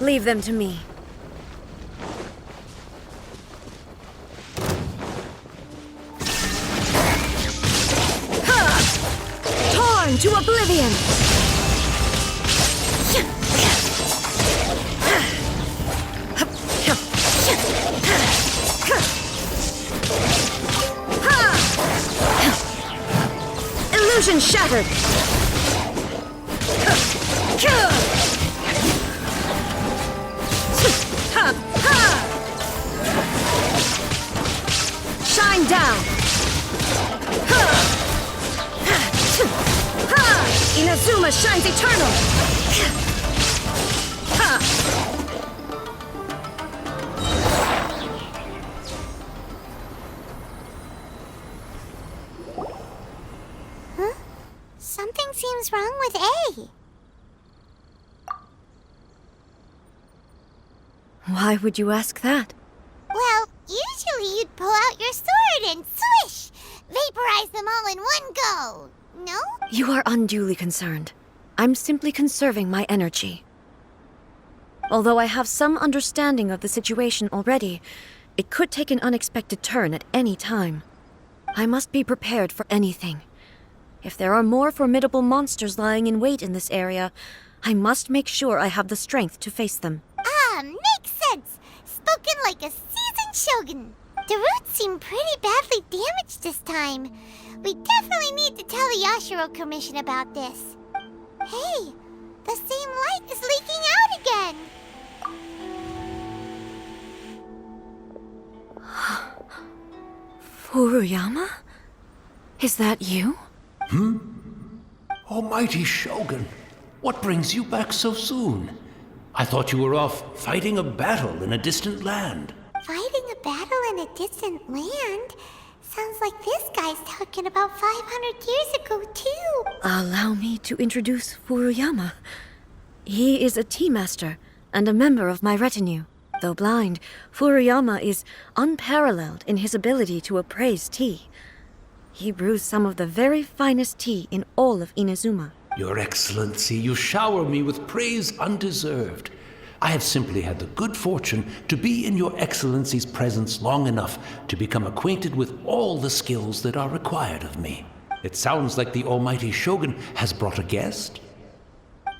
Leave them to me. Torn to oblivion! Illusion shattered! Shine down! Inazuma shines eternal! Something seems wrong with A. Why would you ask that? Well, usually you'd pull out your sword and swish! Vaporize them all in one go! No? You are unduly concerned. I'm simply conserving my energy. Although I have some understanding of the situation already, it could take an unexpected turn at any time. I must be prepared for anything. If there are more formidable monsters lying in wait in this area, I must make sure I have the strength to face them. Makes sense! Spoken like a seasoned shogun. The roots seem pretty badly damaged this time. We definitely need to tell the Yashiro Commission about this. Hey, the same light is leaking out again! Furuyama? Is that you? Almighty Shogun, what brings you back so soon? I thought you were off fighting a battle in a distant land. Fighting a battle in a distant land? Sounds like this guy's talking about 500 years ago, too. Allow me to introduce Furuyama. He is a tea master and a member of my retinue. Though blind, Furuyama is unparalleled in his ability to appraise tea. He brews some of the very finest tea in all of Inazuma. Your Excellency, you shower me with praise undeserved. I have simply had the good fortune to be in Your Excellency's presence long enough to become acquainted with all the skills that are required of me. It sounds like the Almighty Shogun has brought a guest.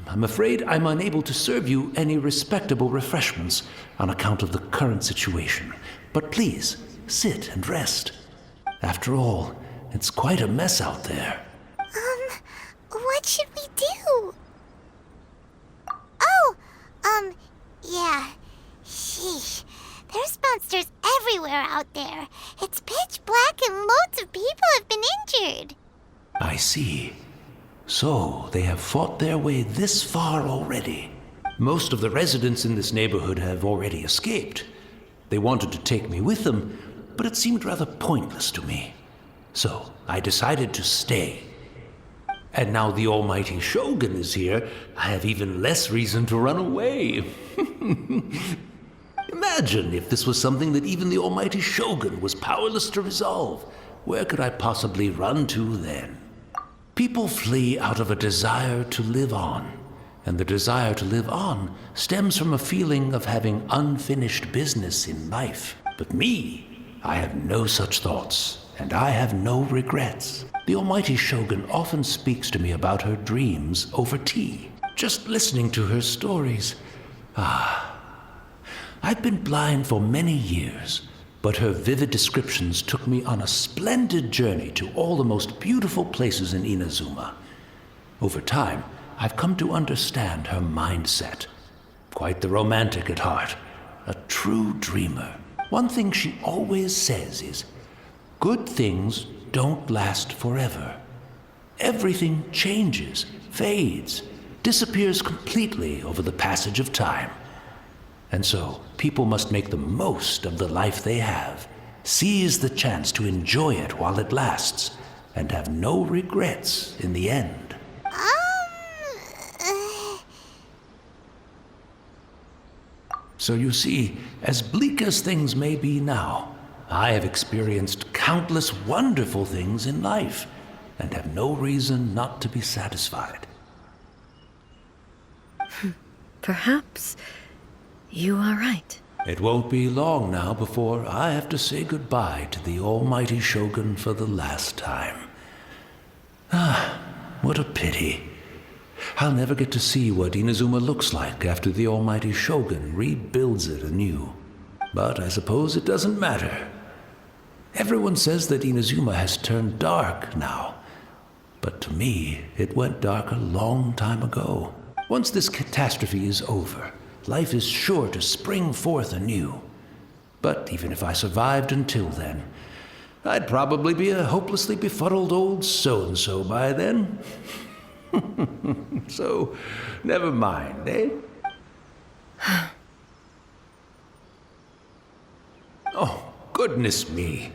I'm afraid I'm unable to serve you any respectable refreshments on account of the current situation. But please, sit and rest. After all, it's quite a mess out there. What should we do? Yeah. Sheesh. There's monsters everywhere out there. It's pitch black and loads of people have been injured. I see. So, they have fought their way this far already. Most of the residents in this neighborhood have already escaped. They wanted to take me with them, but it seemed rather pointless to me. So, I decided to stay. And now the Almighty Shogun is here, I have even less reason to run away. Imagine if this was something that even the Almighty Shogun was powerless to resolve. Where could I possibly run to then? People flee out of a desire to live on, and the desire to live on stems from a feeling of having unfinished business in life. But me, I have no such thoughts, and I have no regrets. The Almighty Shogun often speaks to me about her dreams over tea. Just listening to her stories. I've been blind for many years, but her vivid descriptions took me on a splendid journey to all the most beautiful places in Inazuma. Over time, I've come to understand her mindset. Quite the romantic at heart, a true dreamer. One thing she always says is, good things don't last forever. Everything changes, fades, disappears completely over the passage of time. And so, people must make the most of the life they have, seize the chance to enjoy it while it lasts, and have no regrets in the end. So you see, as bleak as things may be now, I have experienced countless wonderful things in life, and have no reason not to be satisfied. Perhaps You are right. It won't be long now before I have to say goodbye to the almighty Shogun for the last time. Ah, what a pity. I'll never get to see what Inazuma looks like after the almighty Shogun rebuilds it anew. But I suppose it doesn't matter. Everyone says that Inazuma has turned dark now. But to me, it went dark a long time ago. Once this catastrophe is over, life is sure to spring forth anew. But even if I survived until then, I'd probably be a hopelessly befuddled old so-and-so by then. So, never mind, eh? Oh, goodness me.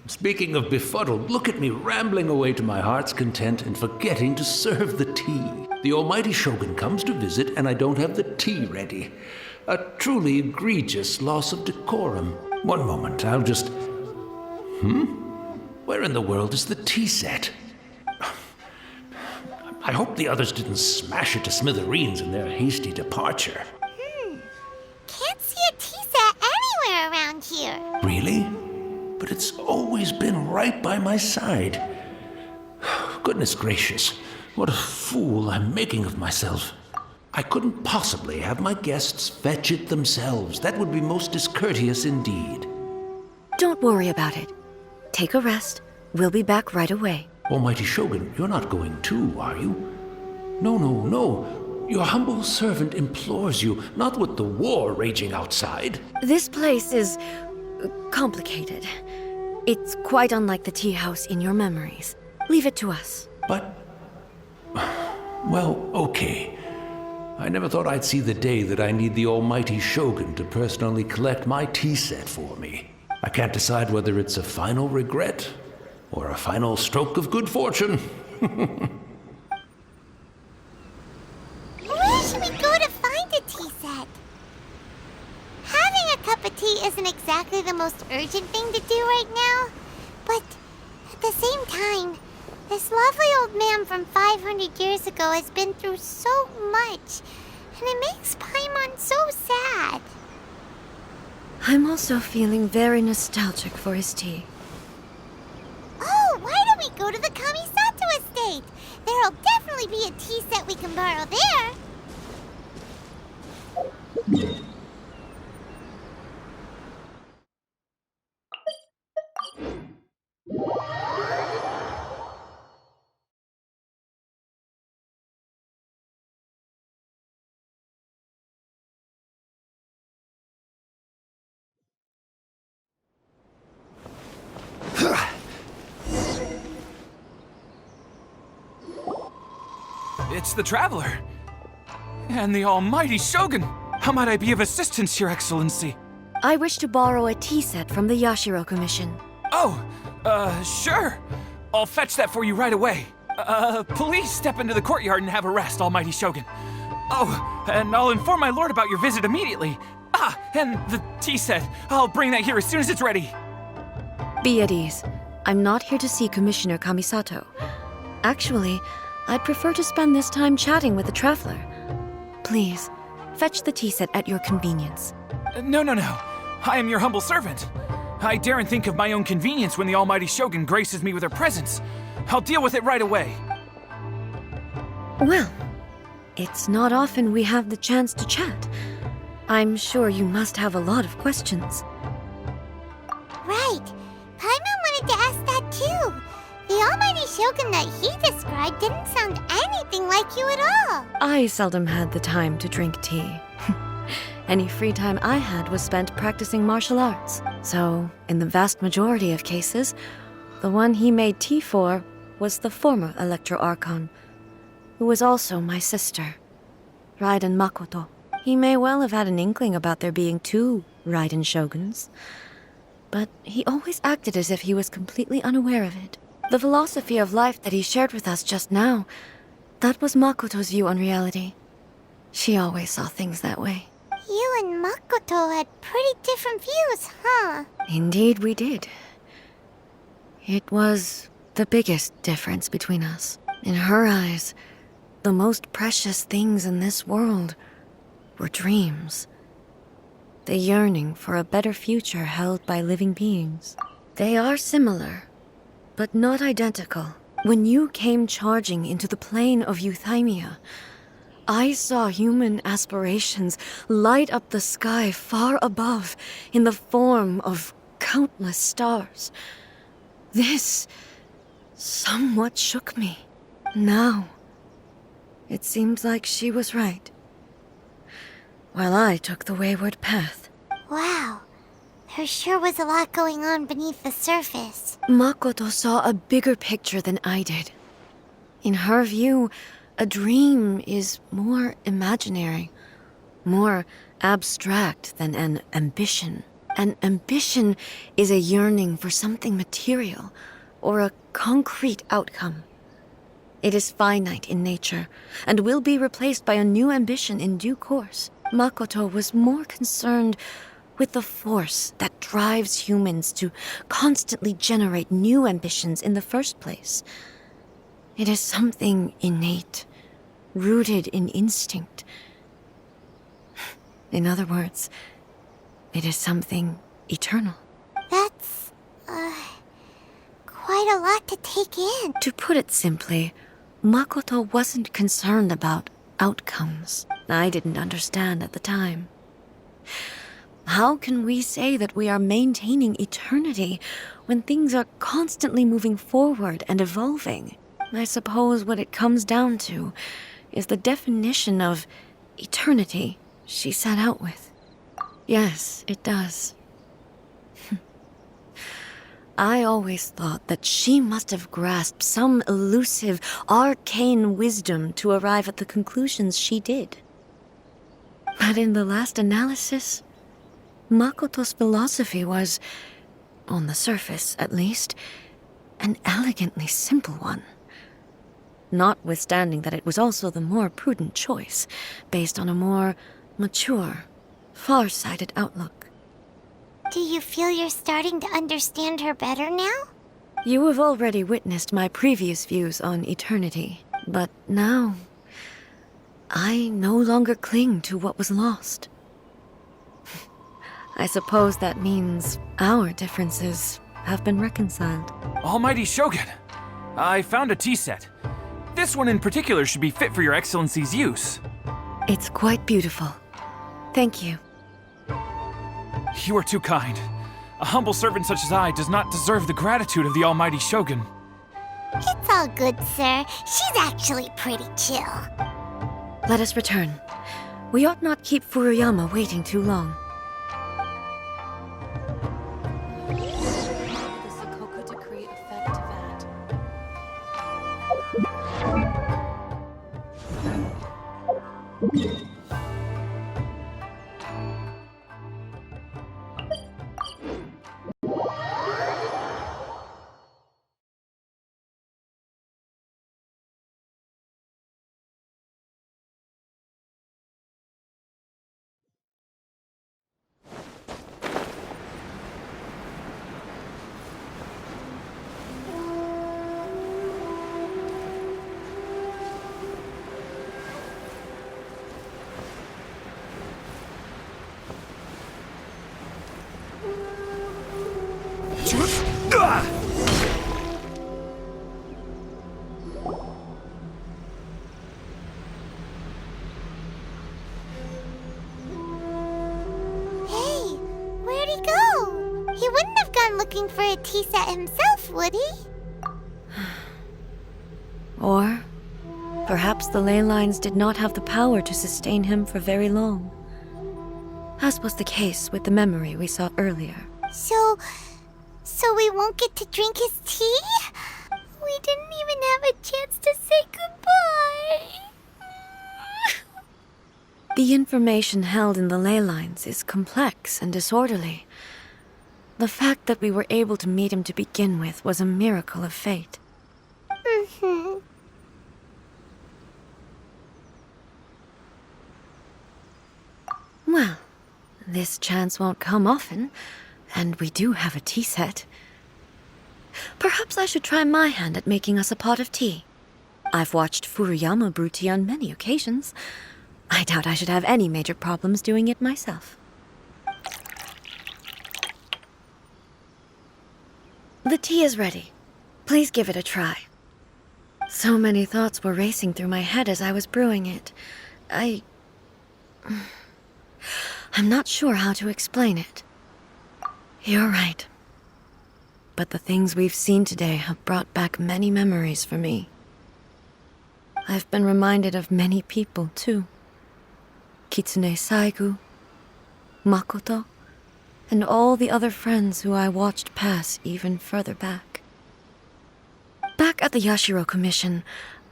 Speaking of befuddled, look at me rambling away to my heart's content and forgetting to serve the tea. The almighty Shogun comes to visit and I don't have the tea ready. A truly egregious loss of decorum. One moment, I'll just... Where in the world is the tea set? I hope the others didn't smash it to smithereens in their hasty departure. Can't see a tea set anywhere around here. Really? But it's always been right by my side. Goodness gracious, what a fool I'm making of myself. I couldn't possibly have my guests fetch it themselves. That would be most discourteous indeed. Don't worry about it. Take a rest. We'll be back right away. Almighty Shogun, you're not going too, are you? No. Your humble servant implores you, not with the war raging outside. This place is complicated. It's quite unlike the tea house in your memories. Leave it to us. But... well, okay. I never thought I'd see the day that I need the almighty Shogun to personally collect my tea set for me. I can't decide whether it's a final regret or a final stroke of good fortune. Where should we go to find a tea set? Having a cup of tea isn't exactly the most urgent thing to do right now, but at the same time, this lovely old man from 500 years ago has been through so much, and it makes Paimon so sad. I'm also feeling very nostalgic for his tea. Oh, why don't we go to the Kamisato estate? There'll definitely be a tea set we can borrow there. It's the Traveler. And the almighty Shogun. How might I be of assistance, Your Excellency? I wish to borrow a tea set from the Yashiro Commission. Oh, sure. I'll fetch that for you right away. Please step into the courtyard and have a rest, almighty Shogun. Oh, and I'll inform my lord about your visit immediately. Ah, and the tea set. I'll bring that here as soon as it's ready. Be at ease. I'm not here to see Commissioner Kamisato. Actually, I'd prefer to spend this time chatting with the Traveler. Please, fetch the tea set at your convenience. No. I am your humble servant. I daren't think of my own convenience when the almighty Shogun graces me with her presence. I'll deal with it right away. Well, it's not often we have the chance to chat. I'm sure you must have a lot of questions. Right. Paimon wanted to ask that too. The almighty Shogun that he described didn't sound anything like you at all. I seldom had the time to drink tea. Any free time I had was spent practicing martial arts. So, in the vast majority of cases, the one he made tea for was the former Electro Archon, who was also my sister, Raiden Makoto. He may well have had an inkling about there being two Raiden Shoguns, but he always acted as if he was completely unaware of it. The philosophy of life that he shared with us just now, that was Makoto's view on reality. She always saw things that way. You and Makoto had pretty different views, huh? Indeed we did. It was the biggest difference between us. In her eyes, the most precious things in this world were dreams. The yearning for a better future held by living beings. They are similar, but not identical. When you came charging into the plane of Euthymia, I saw human aspirations light up the sky far above in the form of countless stars. This somewhat shook me. Now, it seems like she was right, while I took the wayward path. Wow. There sure was a lot going on beneath the surface. Makoto saw a bigger picture than I did. In her view, a dream is more imaginary, more abstract than an ambition. An ambition is a yearning for something material or a concrete outcome. It is finite in nature and will be replaced by a new ambition in due course. Makoto was more concerned with the force that drives humans to constantly generate new ambitions in the first place. It is something innate, rooted in instinct. In other words, it is something eternal. That's, quite a lot to take in. To put it simply, Makoto wasn't concerned about outcomes. I didn't understand at the time. How can we say that we are maintaining eternity when things are constantly moving forward and evolving? I suppose what it comes down to is the definition of eternity she set out with. Yes, it does. I always thought that she must have grasped some elusive, arcane wisdom to arrive at the conclusions she did. But in the last analysis, Makoto's philosophy was, on the surface at least, an elegantly simple one. Notwithstanding that it was also the more prudent choice, based on a more mature, far-sighted outlook. Do you feel you're starting to understand her better now? You have already witnessed my previous views on eternity, but now I no longer cling to what was lost. I suppose that means our differences have been reconciled. Almighty Shogun, I found a tea set. This one in particular should be fit for your Excellency's use. It's quite beautiful. Thank you. You are too kind. A humble servant such as I does not deserve the gratitude of the Almighty Shogun. It's all good, sir. She's actually pretty chill. Let us return. We ought not keep Furuyama waiting too long. The Sakoku decree effect that. Hey, where'd he go? He wouldn't have gone looking for a tea set himself, would he? Or perhaps the ley lines did not have the power to sustain him for very long, as was the case with the memory we saw earlier. So we won't get to drink his tea? We didn't even have a chance to say goodbye. The information held in the ley lines is complex and disorderly. The fact that we were able to meet him to begin with was a miracle of fate. Mm-hmm. Well, this chance won't come often, and we do have a tea set. Perhaps I should try my hand at making us a pot of tea. I've watched Furuyama brew tea on many occasions. I doubt I should have any major problems doing it myself. The tea is ready. Please give it a try. So many thoughts were racing through my head as I was brewing it. I'm not sure how to explain it. You're right. But the things we've seen today have brought back many memories for me. I've been reminded of many people, too. Kitsune Saigu, Makoto, and all the other friends who I watched pass even further back. Back at the Yashiro Commission,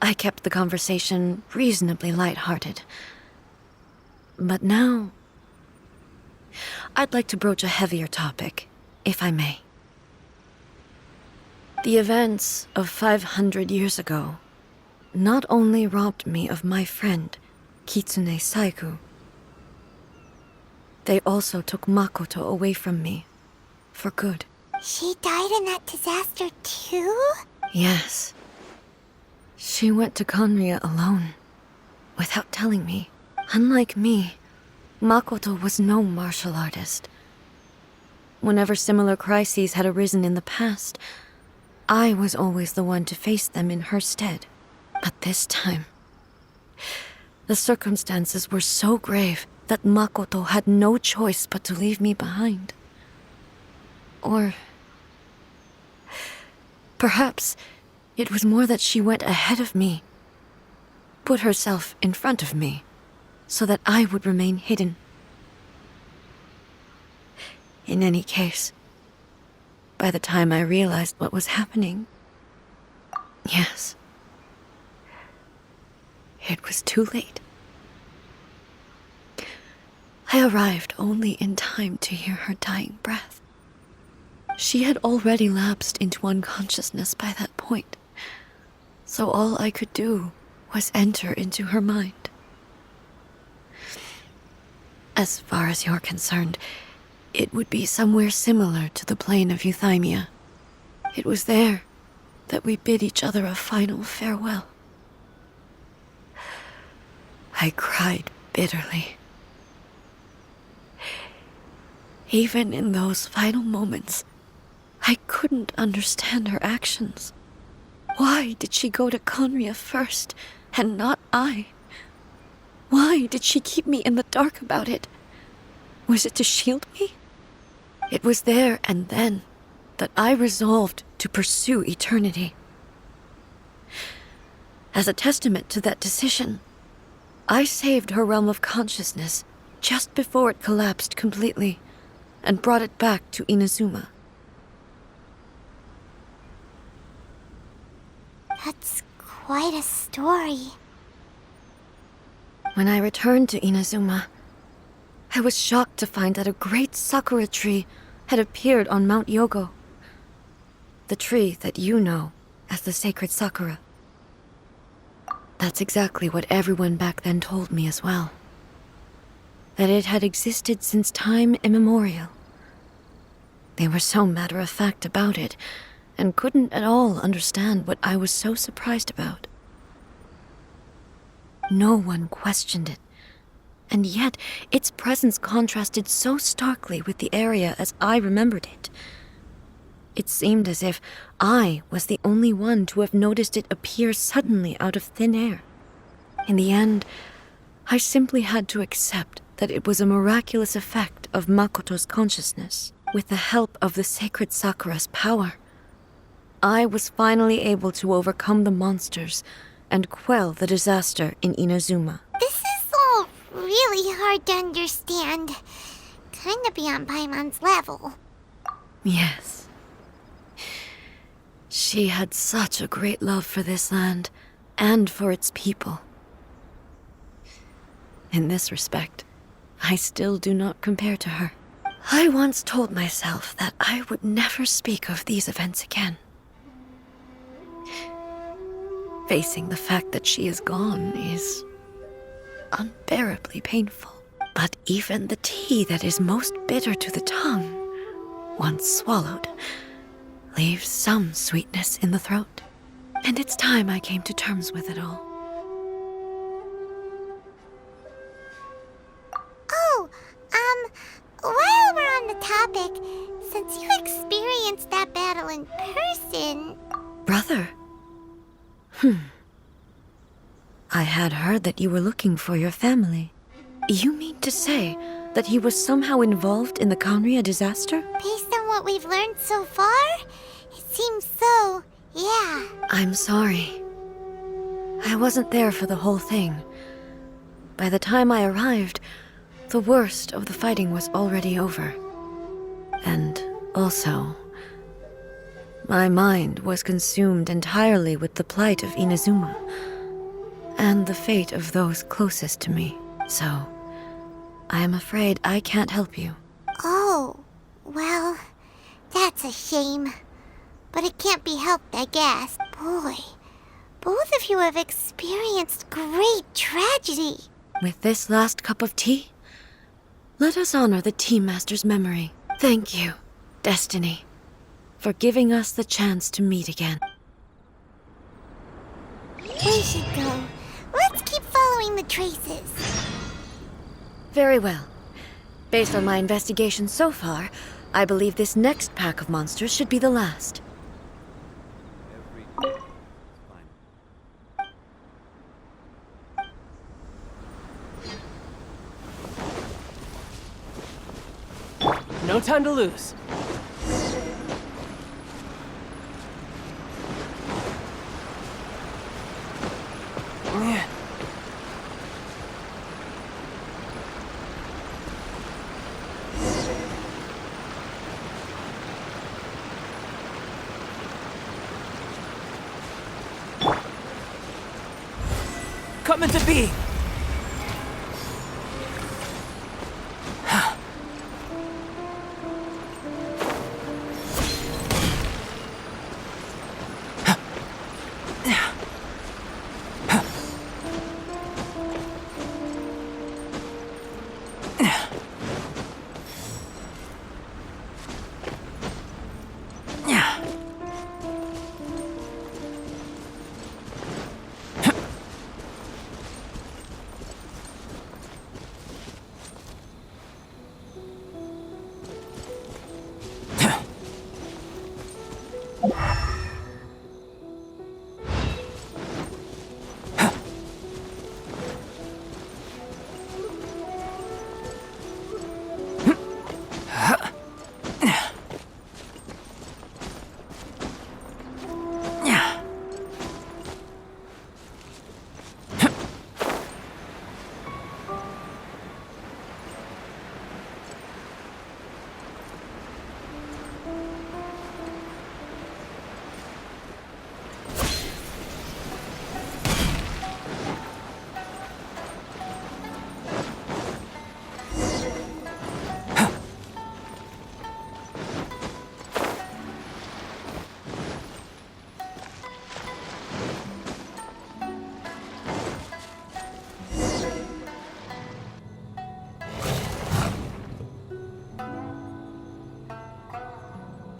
I kept the conversation reasonably lighthearted. But now, I'd like to broach a heavier topic, if I may. The events of 500 years ago not only robbed me of my friend, Kitsune Saigu, they also took Makoto away from me, for good. She died in that disaster too? Yes. She went to Conria alone, without telling me. Unlike me, Makoto was no martial artist. Whenever similar crises had arisen in the past, I was always the one to face them in her stead. But this time, the circumstances were so grave that Makoto had no choice but to leave me behind. Or perhaps it was more that she went ahead of me, put herself in front of me, so that I would remain hidden. In any case, by the time I realized what was happening, yes, it was too late. I arrived only in time to hear her dying breath. She had already lapsed into unconsciousness by that point, so all I could do was enter into her mind. As far as you're concerned, it would be somewhere similar to the plane of Euthymia. It was there that we bid each other a final farewell. I cried bitterly. Even in those final moments, I couldn't understand her actions. Why did she go to Conria first, and not I? Why did she keep me in the dark about it? Was it to shield me? It was there and then that I resolved to pursue eternity. As a testament to that decision, I saved her realm of consciousness just before it collapsed completely and brought it back to Inazuma. That's quite a story. When I returned to Inazuma, I was shocked to find that a great sakura tree had appeared on Mount Yogo. The tree that you know as the sacred sakura. That's exactly what everyone back then told me as well. That it had existed since time immemorial. They were so matter-of-fact about it, and couldn't at all understand what I was so surprised about. No one questioned it, and yet its presence contrasted so starkly with the area as I remembered it. It seemed as if I was the only one to have noticed it appear suddenly out of thin air. In the end, I simply had to accept that it was a miraculous effect of Makoto's consciousness. With the help of the sacred Sakura's power, I was finally able to overcome the monsters and quell the disaster in Inazuma. This is all really hard to understand. Kinda beyond Paimon's level. Yes. She had such a great love for this land and for its people. In this respect, I still do not compare to her. I once told myself that I would never speak of these events again. Facing the fact that she is gone is unbearably painful. But even the tea that is most bitter to the tongue, once swallowed, leaves some sweetness in the throat. And it's time I came to terms with it all. Oh, while we're on the topic, since you experienced that battle in had heard that you were looking for your family. You mean to say that he was somehow involved in the Conria disaster? Based on what we've learned so far, it seems so, yeah. I'm sorry. I wasn't there for the whole thing. By the time I arrived, the worst of the fighting was already over. And also, my mind was consumed entirely with the plight of Inazuma and the fate of those closest to me. So, I am afraid I can't help you. Oh, well, that's a shame. But it can't be helped, I guess. Boy, both of you have experienced great tragedy. With this last cup of tea, let us honor the Tea Master's memory. Thank you, Destiny, for giving us the chance to meet again. We should go. Let's keep following the traces. Very well. Based on my investigation so far, I believe this next pack of monsters should be the last. No time to lose. Come into being.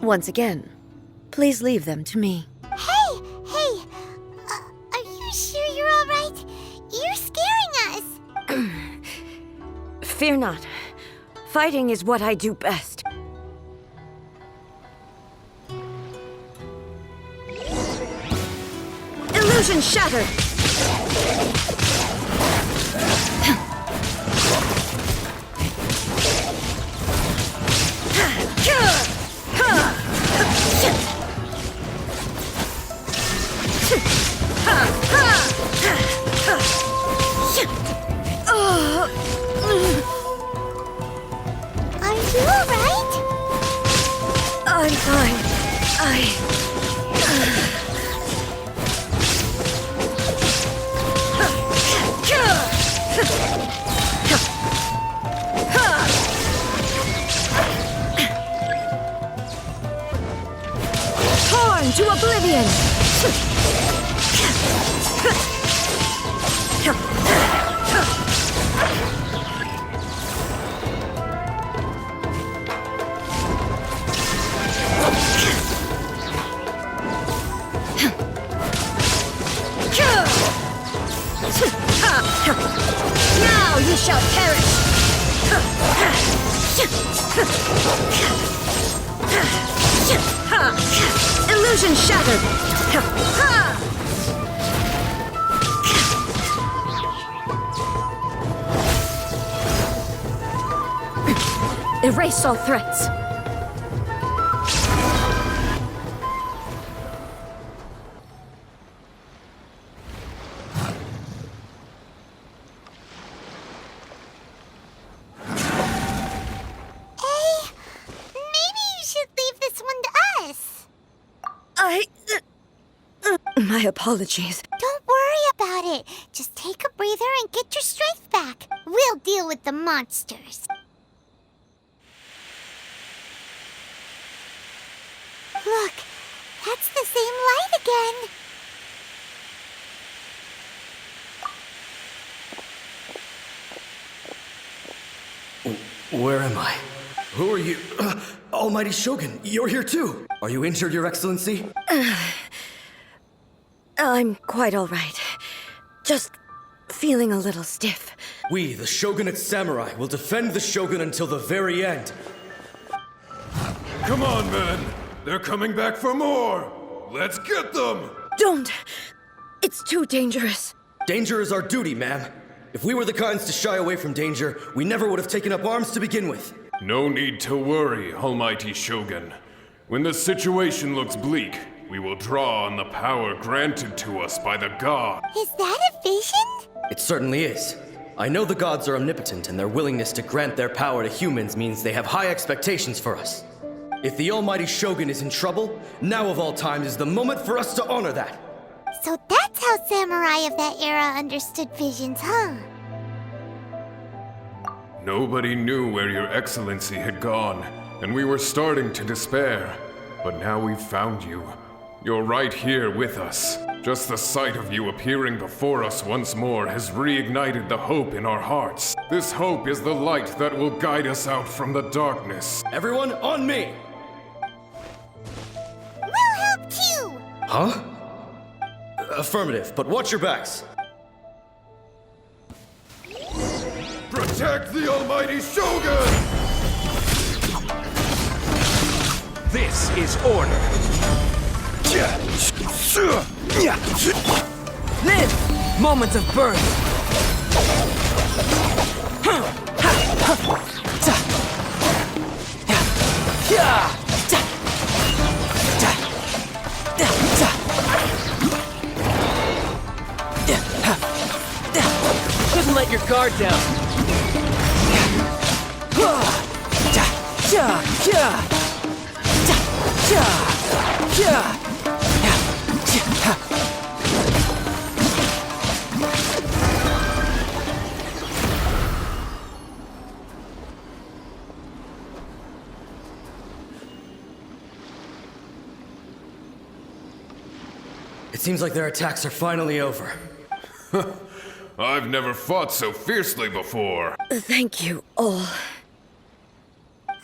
Once again, please leave them to me. Hey! Are you sure you're all right? You're scaring us! Fear not. Fighting is what I do best. Illusion shattered! Are you all right? I'm fine. Torn to oblivion! Now you shall perish! Illusion shattered! Erase all threats. Maybe you should leave this one to us. My apologies. Don't worry about it. Just take a breather and get your strength back. We'll deal with the monsters. Look, that's the same light again. Where am I? Who are you? Almighty Shogun, you're here too! Are you injured, Your Excellency? I'm quite all right. Just feeling a little stiff. We, the Shogunate Samurai, will defend the Shogun until the very end. Come on, men! They're coming back for more! Let's get them! Don't! It's too dangerous. Danger is our duty, ma'am. If we were the kinds to shy away from danger, we never would have taken up arms to begin with. No need to worry, Almighty Shogun. When the situation looks bleak, we will draw on the power granted to us by the god. Is that a vision? It certainly is. I know the gods are omnipotent, and their willingness to grant their power to humans means they have high expectations for us. If the Almighty Shogun is in trouble, now of all times is the moment for us to honor that. So that's how samurai of that era understood visions, huh? Nobody knew where Your Excellency had gone, and we were starting to despair. But now we've found you. You're right here with us. Just the sight of you appearing before us once more has reignited the hope in our hearts. This hope is the light that will guide us out from the darkness. Everyone, on me! We'll help too! Huh? Affirmative, but watch your backs. Protect the Almighty Shogun! This is order. Live! Moments of birth! Doesn't let your guard down. It seems like their attacks are finally over. I've never fought so fiercely before. Thank you all.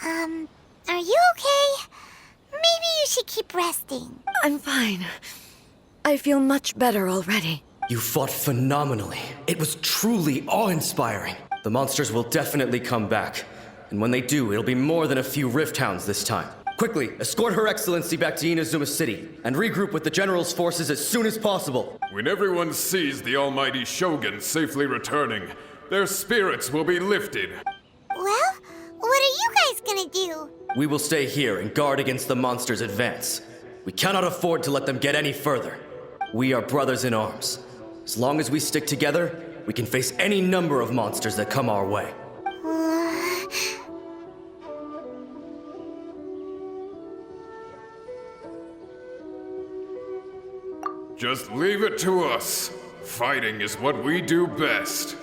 Are you okay? Maybe you should keep resting. I'm fine. I feel much better already. You fought phenomenally. It was truly awe-inspiring. The monsters will definitely come back. And when they do, it'll be more than a few Rift Hounds this time. Quickly, escort Her Excellency back to Inazuma City, and regroup with the General's forces as soon as possible. When everyone sees the Almighty Shogun safely returning, their spirits will be lifted. Well, what are you guys gonna do? We will stay here and guard against the monsters' advance. We cannot afford to let them get any further. We are brothers in arms. As long as we stick together, we can face any number of monsters that come our way. Just leave it to us. Fighting is what we do best.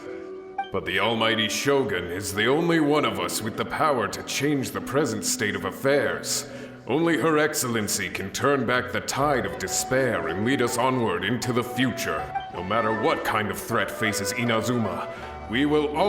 But the Almighty Shogun is the only one of us with the power to change the present state of affairs. Only Her Excellency can turn back the tide of despair and lead us onward into the future. No matter what kind of threat faces Inazuma, we will